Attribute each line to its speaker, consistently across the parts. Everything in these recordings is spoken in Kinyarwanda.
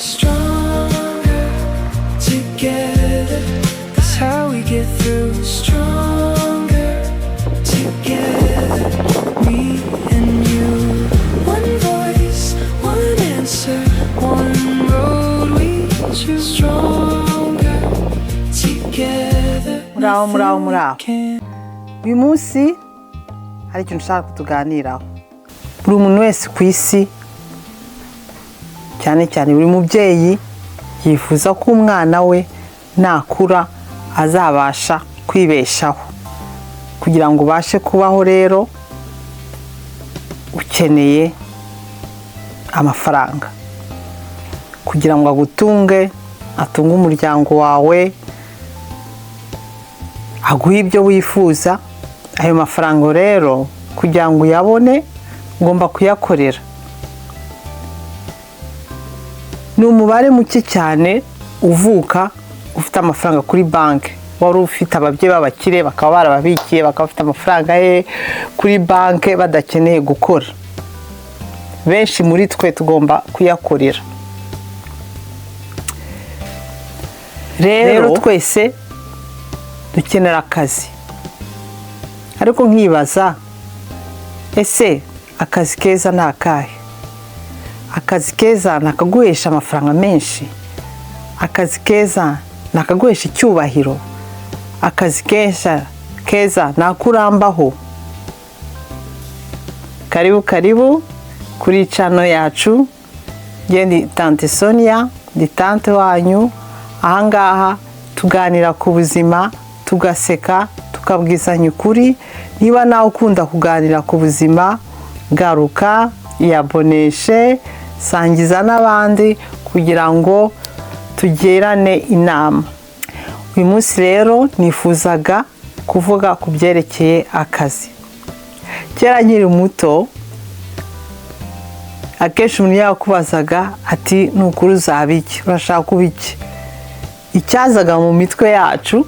Speaker 1: Stronger together, that's how we get through. Stronger together, me and you. One voice, one answer, one road we choose. Stronger together.
Speaker 2: Muraho. Uyu munsi hari ikintu ushaka kutuganiraho. Buri muntu wese ku isi, cyane cyane buri mubyeyi, yifuza ko umwana we nakura azabasha kwibeshaho. Kugira ngo ubashe kubaho rero ukeneye amafaranga. Kugira ngo agutunge, atunge umuryango wawe, aguhe ibyo wifuza. Ayo mafaranga rero kugira ngo uyabone ugomba kuyakorera. Ni umubare muke cyane uvuka ufite amafaranga kuri banki. Wari ufite ababyeyi b'abakire bakaba barababikiye, bakaba bafite amafaranga ye kuri banki badakeneye gukora. Benshi muri twe tugomba kuyakorera. Rero twese dukenera akazi. Ariko nkibaza, ese akazi keza ni akahe? Akazi keza nakaguhesha amafaranga menshi? Akazi keza nakaguhesha icyubahiro? Akazi keza nakurambaho? Karibu kuri channel yacu. Ndi Tante Sonia, ndi tante wanyu. Ahangaha tuganira ku buzima, tugaseka, tukabwizanya ukuri. Niba nawe ukunda kuganira ku buzima, garuka, yaboneshe, sangiza n'abandi kugira ngo tugerane inama. Uyu munsi rero nifuzaga kuvuga ku byerekeye akazi. Kera nkiri muto, akenshi umuntu yakubazaga ati nukuri uzaba iki? Urashaka kuba iki? Icyazaga mu mitwe yacu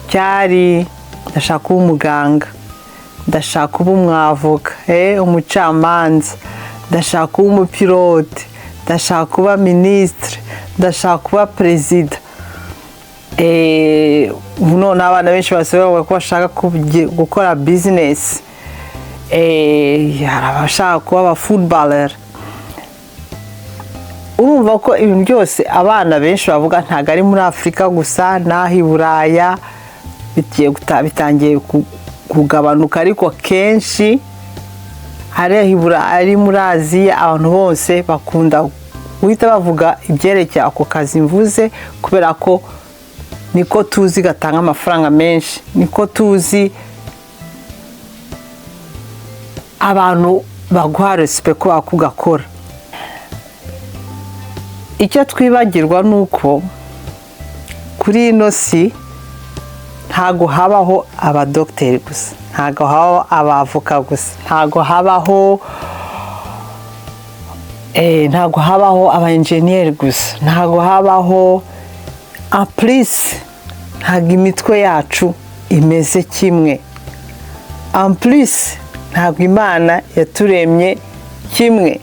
Speaker 2: cyari ndashaka kuba umuganga, ndashaka kuba umwavoka, umucamanza, ndashaka kuba umupilote, ndashaka kuba minisitiri, ndashaka kuba perezida. None abana benshi basobanura ko bashaka gukora bizinesi. Hari abashaka kuba abafootballer. Urumva ko ibintu byose abana benshi bavuga ntago ari muri Afurika gusa, naho i Buraya bitangiye kugabanuka, ariko kenshi ari muri Aziya abantu bose bakunda guhita bavuga ibyerekeye ako kazi mvuze, kubera ko niko tuzi gatanga amafaranga menshi, niko tuzi abantu baguha respect ko bakugakora. Icyo twibagirwa nuko kuri ino si ntago habaho abadokiteri gusa, ntago habaho abavoka gusa, ntago habaho aba-engineer gusa, ntago habaho amplis. Ntago imitwe yacu imeze kimwe. Amplis ntago Imana yaturemye kimwe.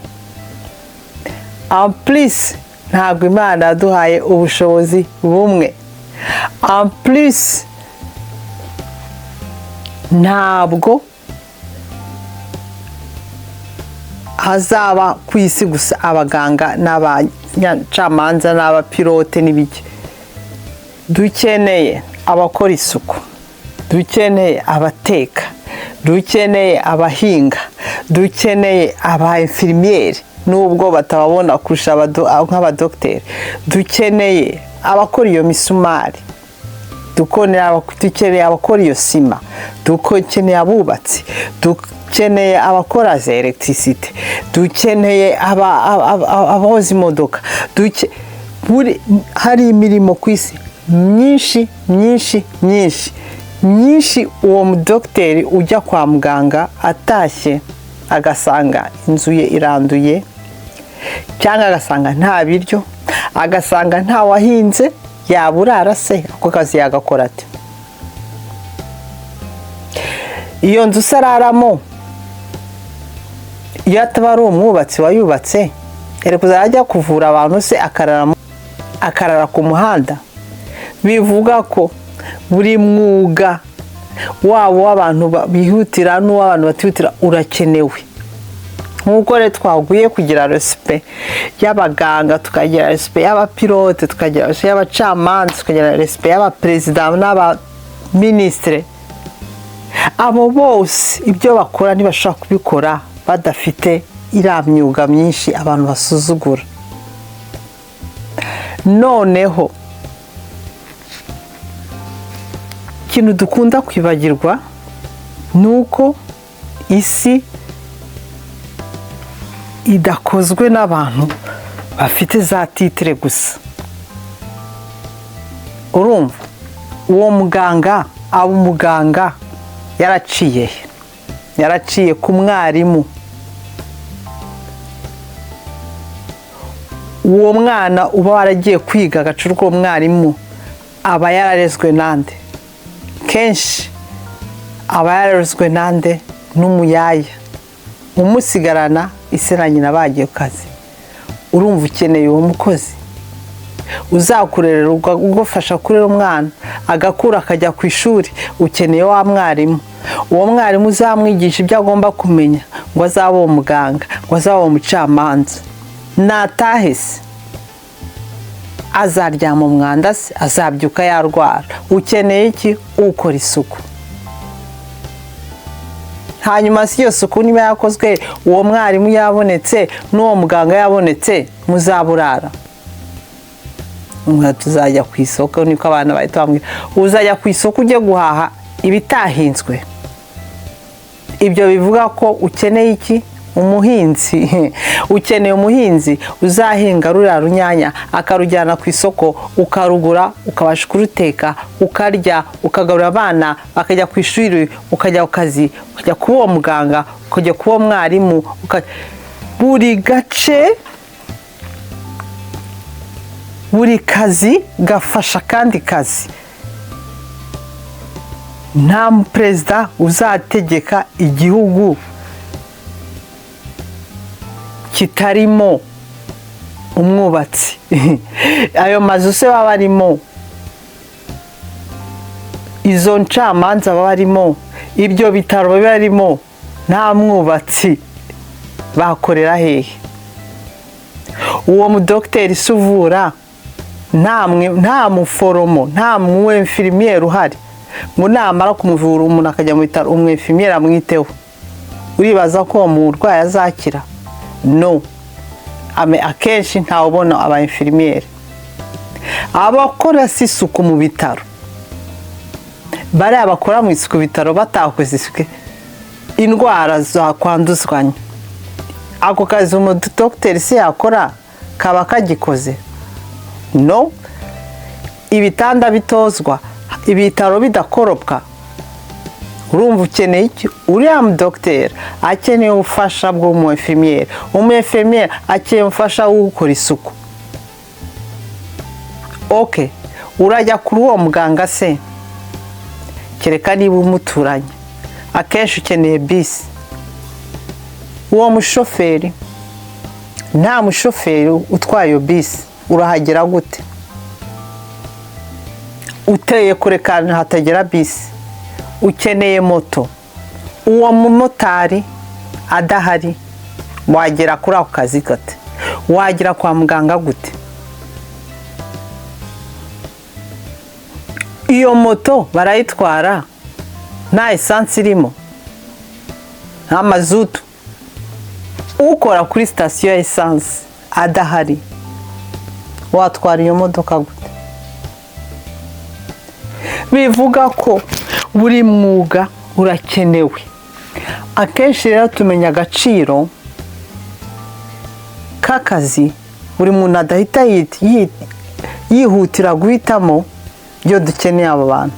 Speaker 2: Amplis ntago Imana yaduhaye ubushobozi bumwe. Amplis ntabwo hazaba ku isi gusa abaganga n'abacamanza n'abapilote n'ibiki. Dukeneye abakora isuku, dukeneye abateka, dukeneye abahinga, dukeneye aba-infirmiere nubwo batababona kurusha nk'abadokiteri, dukeneye abakora iyo misumari, dukeneye abakora iyo sima, dukeneye abubatsi, dukeneye abakora za electricité, dukeneye aboza imodoka. Hari imirimo ku isi myinshi uwo mudokiteri ujya kwa muganga atashye agasanga inzu ye iranduye, cyangwa agasanga nta biryo, agasanga nta wahinze, yaburara se ako kazi yagakora ate? Iyo nzu sararamo iyo ataba ari umwubatsi wayubatse yari kuzajya ajya kuvura abantu se akarara ku muhanda. Bivuga ko buri mwuga wabo w'abantu bihutira n'uw'abantu batihutira urakenewe. Nk'uko rero twaguye kugira respect y'abaganga, tukagira respect y'abapilote, tukagira respect y'abacamanza, tukagira respect y'abaperezida n'abaminisitiri, abo bose ibyo bakora ntibashobora kubikora badafite iriya myuga myinshi abantu basuzugura. Noneho ikintu dukunda kwibagirwa ni uko isi idakozwe n'abantu bafite za titire gusa. Urumva uwo muganga aba umuganga yaraciye ku mwarimu. Uwo mwana uba waragiye kwiga agacurwa uwo mwarimu aba yararezwe nande? Kenshi aba yararezwe nande? N'umuyaya umusigarana ise na nyina bagiye ku kazi. Urumva ukeneye uwo mukozi uzakurerera ugufasha kurera umwana agakura akajya ku ishuri. Ukeneye wa mwarimu, uwo mwarimu uzamwigisha ibyo agomba kumenya ngo azabe uwo muganga, ngo azabe uwo mucamanza. Natahe se azaryama umwanda se, azabyuka yarwara. Ukeneye iki? Ukora isuku. Hanyuma si iyo suku niba yakozwe, uwo mwarimu yabonetse n'uwo muganga yabonetse, muzaburara. Tuzajya ku isoko, niko abana bahita bambwira, uzajya ku isoko ujye guhaha ibitahinzwe. Ibyo bivuga ko ukeneye iki? Umuhinzi. Ukeneye umuhinzi uzahinga ruriya runyanya akarujyana ku isoko, ukarugura, ukabasha kuruteka, ukarya, ukagaburira abana bakajya ku ishuri, ukajya ku kazi, ukajya kuba uwo muganga, ukajya kuba mwarimu. Buri gace, buri kazi gafasha kandi kazi. Nta perezida uzategeka igihugu kitarimo umwubatsi. Ayo mazu se baba barimo, izo ncamanza baba barimo, ibyo bitaro biba barimo, nta mwubatsi bakorera hehe? Uwo mudokiteri se uvura, nta muforomo, nta mwemfirimiyeri uhari ngo namara kumuvura umuntu akajya mu bitaro umwemfirimiyeri amwiteho. Uribaza ko uwo murwayi azakira? No. Akenshi ntawubona abainfirimiyeri. Abakora si isuku mu bitaro, bariya bakora mu isuku bitaro batakoze isuku, indwara zakwanduzwanya. Ako kazi umudokiteri se yakora kaba kagikoze? No. Ibitanda bitozwa, ibitaro bidakoropwa. Urumva ukeneye iki? Uriya mudokiteri akeneye ubufasha bw'umwefemiyeri, umwefemiyeri akeneye ubufasha wo gukora isuku. Okay, urajya kuri uwo muganga se, kereka niba umuturanye, akenshi ukeneye bisi. Uwo mushoferi, nta mushoferi utwaye iyo bisi, urahagera gute? Uteye kure kandi hatagera bisi. Ukeneye moto, uwo mumotari adahari, wagera kuri ako kazi gute? Wagera kwa muganga gute? Iyo moto barayitwara nta esansi irimo, nta mazutu. Ukora kuri sitasiyo ya esansi adahari, watwara iyo modoka gute? Bivuga ko buri mwuga urakenewe. Akenshi rero tumenya agaciro k'akazi buri muntu adahita yihutira guhitamo iyo dukeneye abo bantu.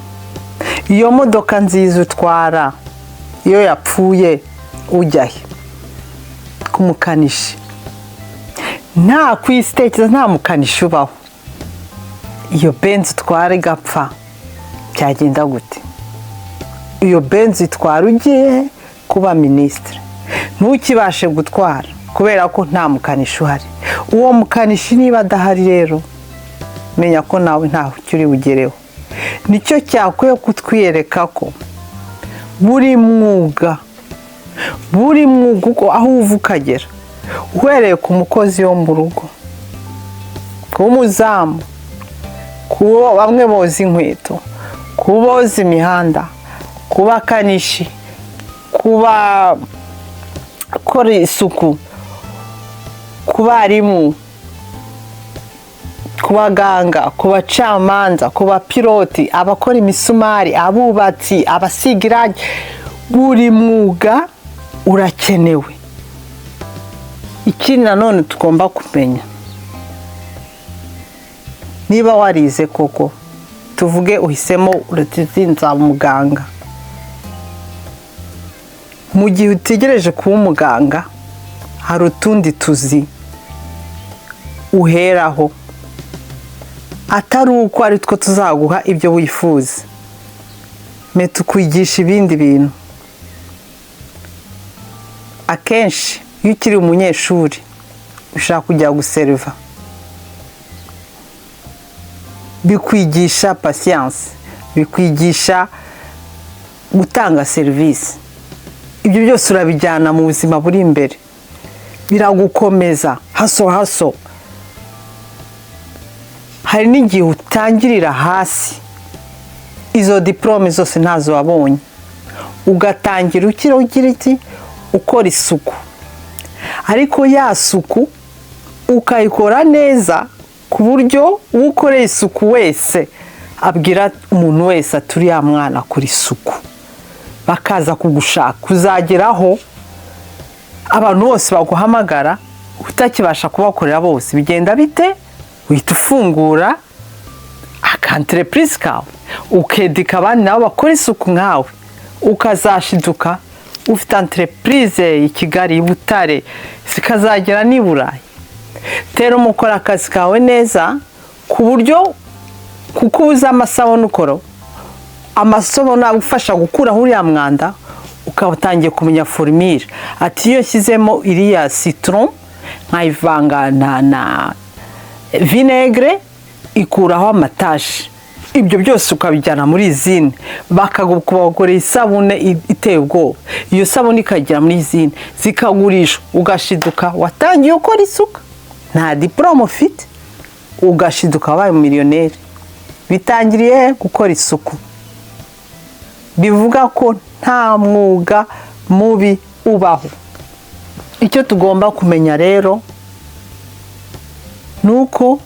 Speaker 2: Iyo modoka nziza utwara iyo yapfuye ujya he? Ku mukanishi. Nta kwisitekereza, nta mukanishi ubaho. Iyo benzi utwara igapfa byagenda gute? Iyo benzi itwara ugiye kuba minisitiri, ntukibashe gutwara, kubera ko nta mukanishi uhari. Uwo mukanishi niba adahari rero menya ko nawe ntaho uri bugereho. Nicyo cyakwiye kutwiyereka ko buri mwuga uko aho uva ukagera, uhereye ku mukozi wo mu rugo, ku muzamu, ku bamwe boza inkweto, ku boza imihanda, ku bakanishi, ku bakora isuku, ku barimu, ku baganga, ku bacamanza, ku bapiloti, abakora imisumari, abubatsi, abasiga irangi. Buri mwuga urakenewe. Ikindi nanone tugomba kumenya, niba warize koko, tuvuge uhisemo uratinza umuganga, mu gihe utegereje kuba umuganga hari utundi tuzi uheraho, atari uko ari two tuzaguha ibyo wifuza, me tukwigisha ibindi bintu. Akenshi iyo ukiri umunyeshuri ushaka kujya guseriva, bikwigisha patience, bikwigisha gutanga serivisi. Ibyo byose urabijyana mu buzima buri imbere, biragukomeza haso. Hari n'igihe utangirira hasi, izo diplome zose ntazo wabonye, ugatangira ugira iki, ukora isuku. Ariko ya suku ukayikora neza ku buryo ukoreye isuku wese abwira umuntu wese aturi ya mwana kuri isuku, bakaza kugushaka. Kuzageraho abantu bose baguhamagara utakibasha kubakorera bose, bigenda bite? Uhita ufungura akantreprise kawe, ukedika abandi nabo bakora isuku nkawe, ukazashiduka ufite entreprise i Kigali, i Butare, zikazagera n'i Burayi. Tero mukora akazi kawe neza ku buryo kuko uza amasabune ukora, amasabune agufasha gukuraho uriya mwanda, ukatangiye kumenya formule. Ati iyo nshyizemo iriya citron nkayivanga na vinaigre ikuraho amatashi. Ibyo byose ukabijyana muri izine, bakagukorera isabune iteye ubwoba. Iyo sabune ikagera muri izine zikagurisha, ugashiduka watangiye ukora isuka, nta diplome ufite, ugashiduka wabaye umiliyoneri. Bitangiriye gukora isuku. Bivuga ko nta mwuga mubi ubaho. Icyo tugomba kumenya rero nuko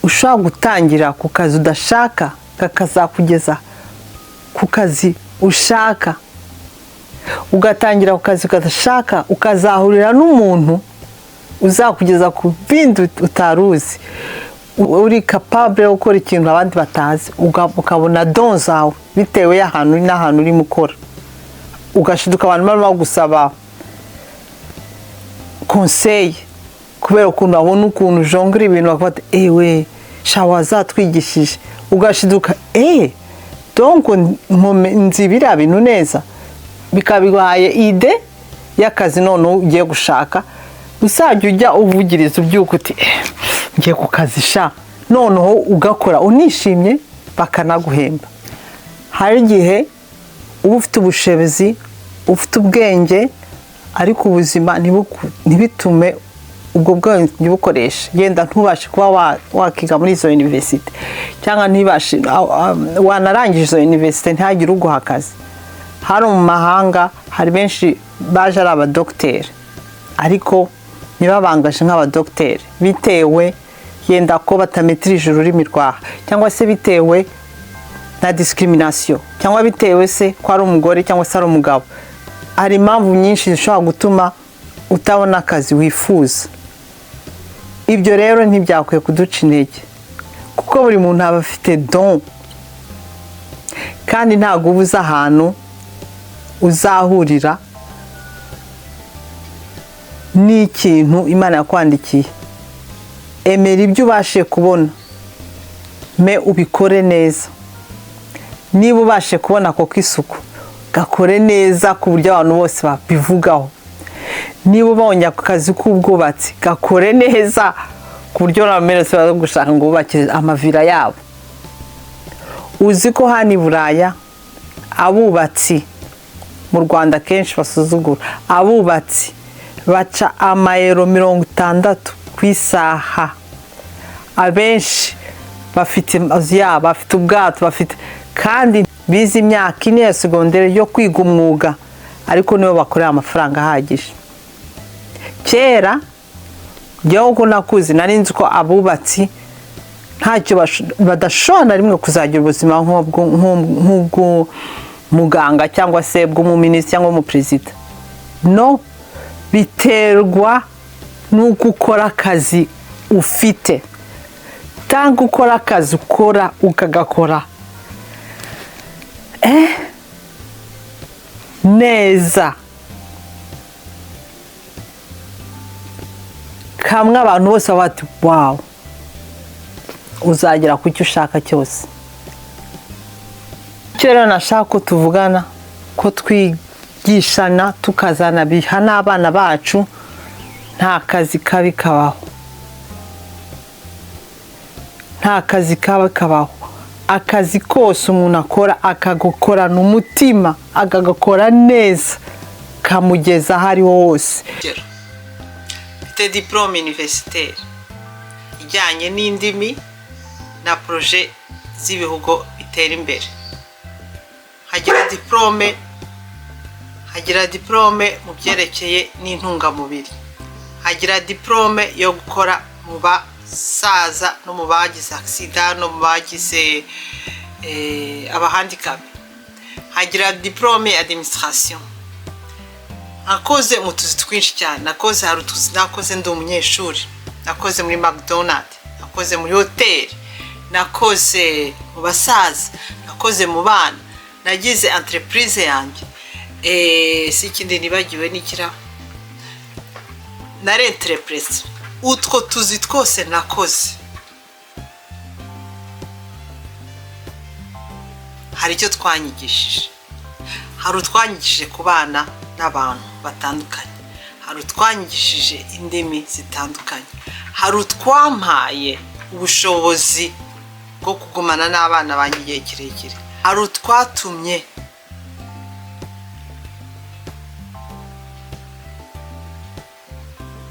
Speaker 2: ushaka gutangira ku kazi udashaka kakazakugeza ku kazi ushaka, ugatangira ku kazi udashaka ukazahurira n'umuntu uzakugeza ku bindi utaruzi. Uri capable yo gukora ikintu abandi batazi, ukabona don zawe bitewe y'ahantu n'ahantu urimo ukora, ugashiduka abantu barimo gusaba conseil kubera ukuntu abona ukuntu jongera ibintu, bakafata ewe shawa zatwigishije, ugashiduka donc nzi biriya bintu neza, bikabiguhaye ide y'akazi none ugiye gushaka. Uzajya ujya uvugiriza ubyuka uti ngiye ku kazi sha, noneho ugakora unishimye bakanaguhemba. Hari igihe uba ufite ubushobozi, ufite ubwenge, ariko ubuzima ntibitume ubwo bwenge bukoresha. Yenda ntubashe kuba wakiga muri izo universite, cyangwa ntibashe wanarangije izo universite ntihagire uguha akazi. Hari mu mahanga hari benshi baje ari abadogiteri, ariko ntibabangaje nk'abadogiteri bitewe yenda ko batametirije ururimi rwaha, cyangwa se bitewe na discrimination, cyangwa bitewe se ko ari umugore cyangwa se ari umugabo. Hari impamvu nyinshi zishobora gutuma utabona akazi wifuza. Ibyo rero ntibyakwiye kuduca intege, kuko buri muntu aba afite don, kandi ntabwo uba uzi ahantu uzahurira n'ikintu Imana yakwandikiye. Emera ibyo ubashe kubona, me ubikore neza. Niba ubashe kubona ko isuku, gakore neza ku buryo abantu bose babivugaho. niba ubonye ako kazi k'ubwubatsi gakore neza ku buryo n'abamenetse baza gushaka ngo bubake amavira yabo. Uzi ko hano i Buraya abubatsi mu Rwanda kenshi basuzugura abubatsi baca amayero 60 ku isaha. Abenshi bafite amazu yabo, bafite ubwato, bafite kandi bize imyaka 4 ya segondere yo kwiga umwuga, ariko nibo bakorera amafaranga ahagije. Kera gihugu nakuzi nari nzi ko abubatsi ntacyo badashobora rimwe kuzagira ubuzima nk'ubwo muganga cyangwa se bw'umuminisitiri cyangwa umuperezida. No, biterwa n'uko ukora akazi ufite, cyangwa ukora akazi ukora ukagakora neza. Kamwe abantu bose bati wow, uzagera ku cyo ushaka cyose. Rero nashaka ko tuvugana, ko twigishana, tukazana biha n'abana bacu. Nta kazi kabi kabaho, nta kazi kabi kabaho. Akazi kose umuntu akora akagukorana umutima, akagakora neza, kamugeza aho ariho hose. Mfite diplome universitaire ijyanye n'indimi na projet z'ibihugu bitera imbere. Hagira diplome mu byerekeye n'intungamubiri. Hagira diplome yo gukora mu basaza no mu bagize accident no mu bagize abahandicap. Hagira diplome ya administration. Nakoze mu tuzi twinshi cyane. Nakoze hari utuzi nakoze ndi umunyeshuri. Nakoze muri McDonald's, nakoze muri hotel, nakoze mu basaza, nakoze mu bana, nagize entreprise yanjye. Si ikindi nibagiwe n'ikira na entreprise. Utwo tuzi twose nakoze. Hari icyo twanyigishije. Hari utwanyigishije ku bana n'abantu batandukanye. Hari utwanyigishije indimi zitandukanye. Hari utwampaye ubushobozi bwo kugumana n'abana banjye igihe kirekire. Hari utwatumye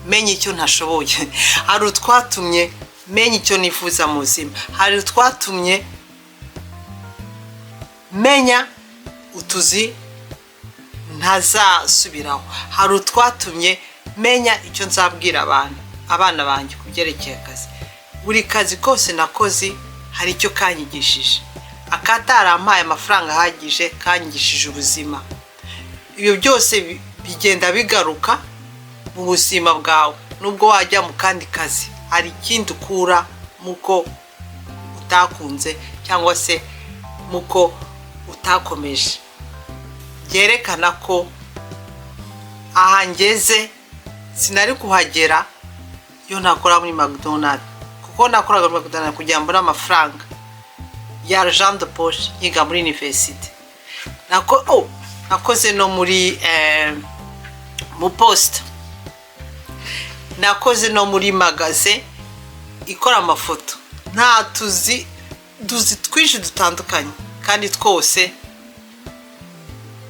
Speaker 2: menya icyo ntashoboye. Hari utwatumye menya icyo nifuza mu buzima. Hari utwatumye menya utuzi ntazasubiraho. Hari utwatumye menya icyo nzabwira abana banjye kubyerekeye akazi. Buri kazi kose nakoze hari icyo kanyigishije. Akatarampaye amafaranga ahagije kanyigishije ubuzima. Ibyo byose bigenda bigaruka mu buzima bwawe. Nubwo wajya mu kandi kazi, hari ikindi ukura muko utakunze cyangwa se muko utakomeje. Byerekana ko ahangeze sinari kuhagera iyo nakora muri McDonald's, kuko nakoraga muri McDonald's kugira mbone amafaranga ya argent de poche yiga muri university. Nakoze no muri mu poste, nakoze no muri magasin ikora amafoto. Nta tuzi twinshi dutandukanye, kandi twose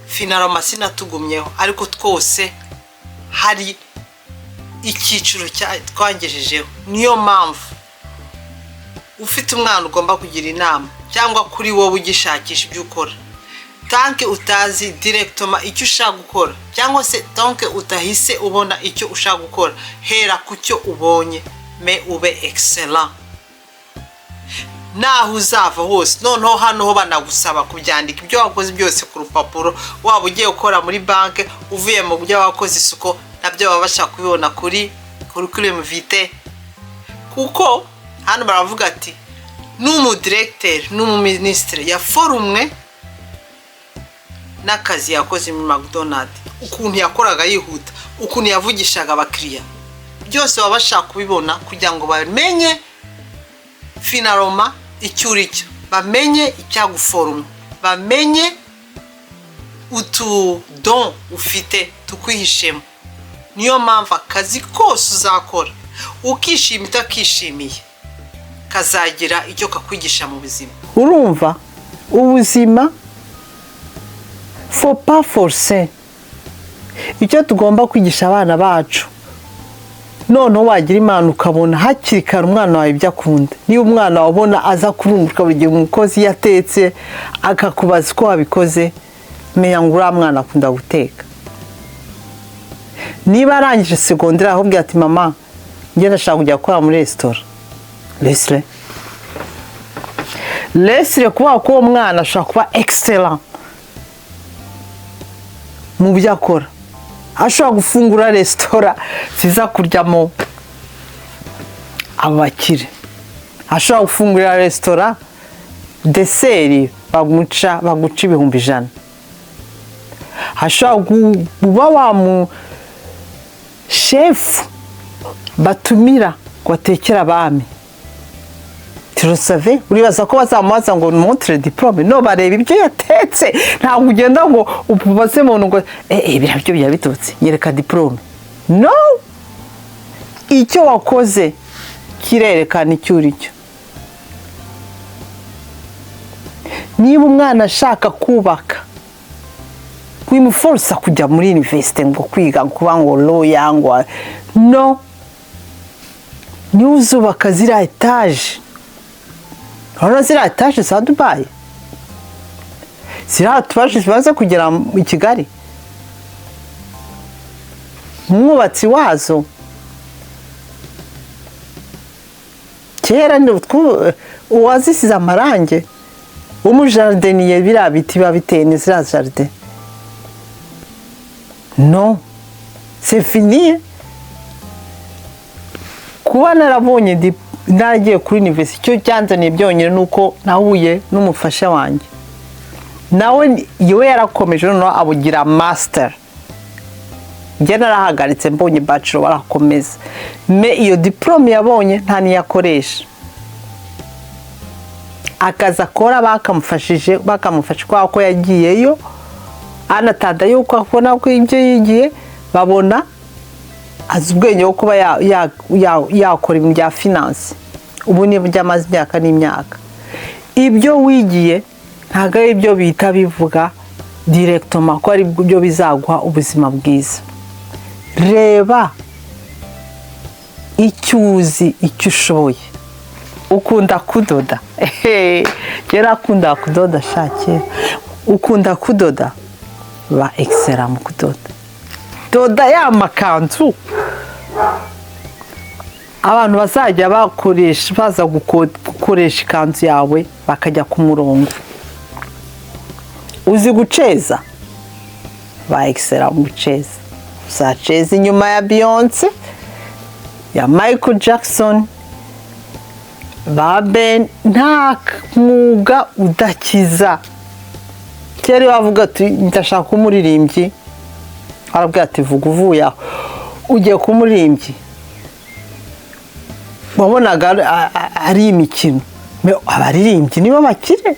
Speaker 2: finalo masina tugumyeho, ariko twose hari icyiciro twangejejeho. Niyo mpamvu ufite umwana ugomba kugira inama, cyangwa kuri wowe ugishakisha ibyo ukora. Tanke utazi directement icyo ushaka gukora, cyangwa se tanke utahise ubona icyo ushaka gukora, hera ku cyo ubonye me ube excellent. Naho uzava hose noneho hano ho banagusaba kubyandika ibyo wakoze byose ku rupapuro. Waba ugiye gukora muri banke, uvuye mu byo wakoze isuko, nabyo baba bashaka kubibona kuri curriculum vitae. Kuko hano baravuga ati n'umu directeur n'umu ministre yaforumwe n'akazi yakoze muri McDonald's, ukuntu yakoraga yihuta, ukuntu yavugishaga abakiriya, byose baba bashaka kubibona kugira ngo bamenye finaloma icyo uricyo, bamenye icyaguforumye, bamenye utu don ufite tukwihishemo. niyo mpamvu akazi kose uzakora ukishima utakishimiye kazagira icyo kakwigisha mu buzima. Urumva ubuzima faut pas forcer. Icyo tugomba kwigisha abana bacu, noneho wagira imana ukabona hakiri kare umwana wawe ibyo akunda. Niba umwana wabona aza kurunguka buri gihe umukozi yatetse akakubaza uko wabikoze, menya ngo uriya mwana akunda guteka. Niba arangije segonderi ahubwo ati mama njye ndashaka kujya gukora muri resitora, Leslie kuba ko uwo mwana ashobora kuba excellent mu byo akora. Ashobora gufungura resitora ziza kuryamo abakire. Ashobora gufungura resitora deseri baguca ibihumbi 100. Ashobora kuba wa mu chef batumira kwatekera abami. Turasave uribaza ko bazamubaza ngo montre diplome, no bareba ibyo yatetse. Ntabwo ugenda ngo ubaze umuntu ngo birabyo bya bitutse yereka diplome. No, icyo wakoze kirerekana icyo uri cyo. Niba umwana ashaka kubaka, kwimuforsa kujya muri university ngo kwiga kuba ngo lawyer ngo no, ni uzubaka zira etage. Hano zira etage za Dubai, zira etage zimaze kugera i Kigali. Umwubatsi wazo kera ni uwazisize amarange, umujardiniye biriya biti babiteye ni zira jardin. No, c'est fini. Kuba narabonye nagiye kuri university, cyo cyanzaniye byonyine nuko nahuye n'umufasha wanjye, nawe yewe yarakomeje no abugira master. Njye narahagaritse mbonye bachelor barakomeza, me iyo diplome yabonye nta niyakoresha. Akaza akora bakamufashije kwa ko yagiyeyo anatada yuko akona ko ibyo yigiye babona azi ubwenge bwo kuba yakora ibintu bya finance. Ubu ni byamaze imyaka n'imyaka. Ibyo wigiye ntago ari ibyo bita bivuga directement ko ari byo bizaguha ubuzima bwiza. Reba icyo uzi, icyo ushoboye. Ukunda kudoda, kera akunda kudoda shake. Ukunda kudoda, ba excellent mu kudoda. Doda ya makanzu abantu bazajya baza gukoresha ikanzu yawe bakajya ku murongo. Uzi guceza, ba excellent mu guceza. Uzacheza inyuma ya Beyonce, ya Michael Jackson, ba Ben. Nta mwuga udakiza. Kera bavuga ati ndashaka umuririmbyi, arabwira ati vuga uvuye aho ugiye kumuririmbyi. Wabonaga ari imikino. Abaririmbyi nibo bakire,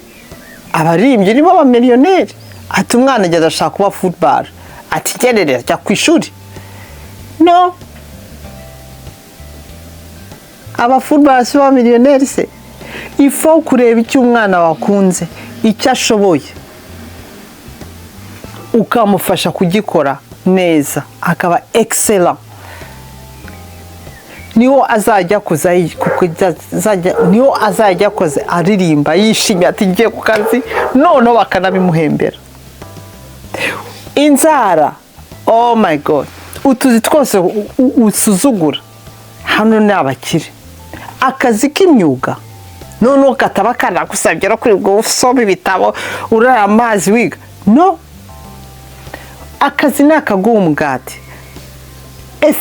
Speaker 2: abaririmbyi nibo abamiliyoneri. Ati umwana ajya ashaka kuba football, ati gererera cya ku ishuri. No, aba football si ba miliyoneri se. Ifo kureba icyo umwana wakunze, icyo ashoboye, ukamufasha kugikora neza akaba excellent. Niho azajya kuza niho azajya koze aririmba yishimye ati ngiye ku kazi, none bakanabimuhembera. Inzara, oh my god, utuzi twose usuzugura hano ni abakire. Akazi k'imyuga none kataba kana gusabye no kuri bwo usoma ibitabo urara amazi wiga. No, akazi nakaguha umugati.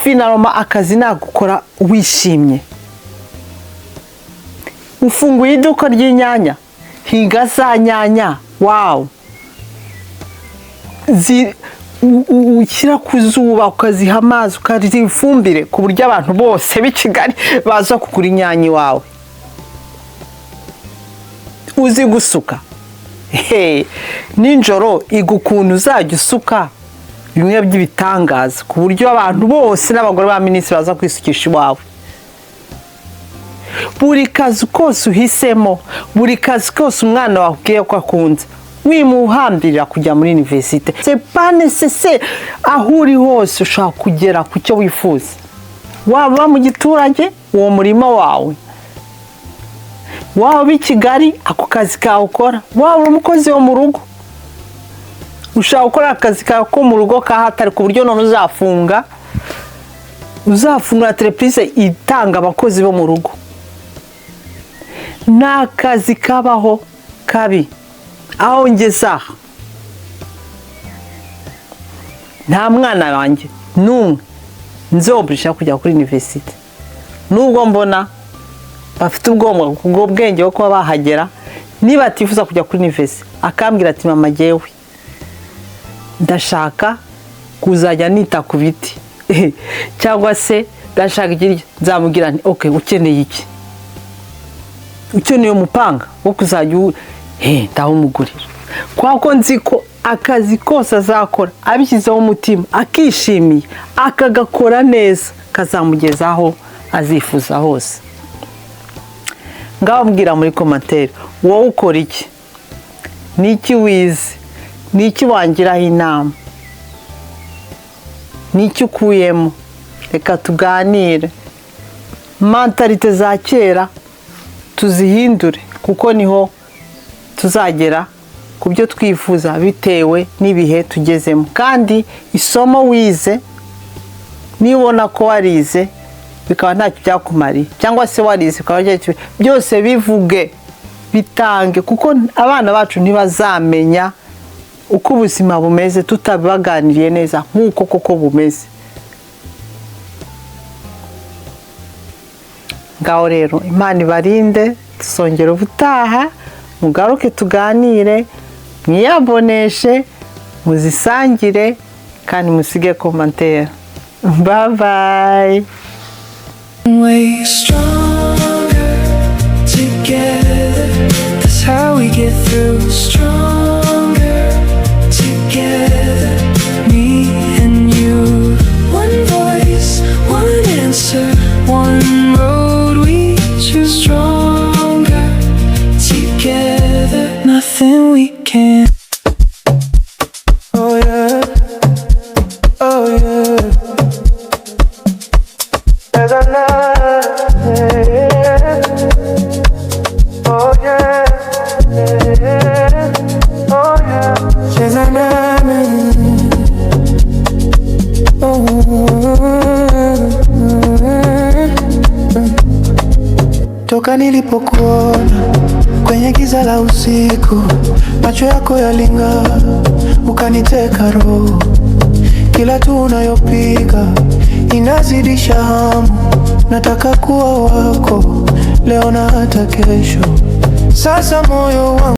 Speaker 2: Finaloma akazi nagukora wishimye. Ufunguye iduka ry'inyanya, higa za nyanya, wow, ukira kuzuba ukaziha amazi ukariza ifumbire ku buryo abantu bose b'i Kigali baza kugura inyanya iwawe. Uzi gusuka, ninjoro igukuntu uzajya usuka bimwe by'ibitangaza ku buryo abantu bose n'abagore ba minisitiri baza kwisukisha iwawe. Buri kazi kose uhisemo, buri kazi kose umwana wakubwiye ko akunze, wimuhambirira kujya muri universite. C'est pas nécessaire. Aho uri hose ushaka kugera ku cyo wifuza. Waba mu giturage, uwo murima wawe. Waba i Kigali, ako kazi kawe ukora. Waba umukozi wo mu rugo, ushaka gukora akazi kawe ko mu rugo kahatari ku buryo none uzafungura entreprise itanga abakozi bo mu rugo. Nta kazi kabaho kabi. Aho ngeza nta mwana wanjye n'umwe nzoburisha kujya kuri universite. Nubwo mbona bafite ubwo bwenge bwo kuba bahagera, niba atifuza kujya kuri universite akambwira ati mama jewe ndashaka kuzajya nita ku biti cyangwa se ndashaka ikiryo, nzamubwira nti okay, ukeneye iki? Ukeneye umupanga wo kuzajya ndawumugurira. Kwako nzi ko akazi kose azakora abishyizeho umutima, akishimiye, akagakora neza, kazamugezaho azifuza hose. Ngaho mbwira muri commentaire, wowe ukora iki? Niki wize? Niki wangiraho inama? Niki ukuyemo? Reka tuganire. Mentalite za kera tuzihindure, kuko niho tuzagera ku byo twifuza bitewe n'ibihe tugezemo. Kandi isomo wize, nibona ko warize bikaba ntacyo byakumariye, cyangwa se warize bikaba byose bivuge, bitange, kuko abana bacu ntibazamenya uko ubuzima bumeze tutabaganiriye neza nk'uko koko bumeze. Ngaho rero Imana ibarinde, tusongera ubutaha, mugaruke tuganire, mwiyaboneshe, muzisangire kandi musige commentaire. Bye bye.
Speaker 1: Way stronger together. That's how we get through. Stronger together. Me and you. One voice, one answer, one road we choose. Stronger together. Nothing we can't. Oh yeah. Oh yeah. Oh yeah, oh yeah, toka nilipokuona kwenye giza la usiku, macho yako yaling'aa, ukaniteka roho. Kila tu unayopiga inazidisha hamu, nataka kuwa wako leo na hata kesho. Sasa moyo wangu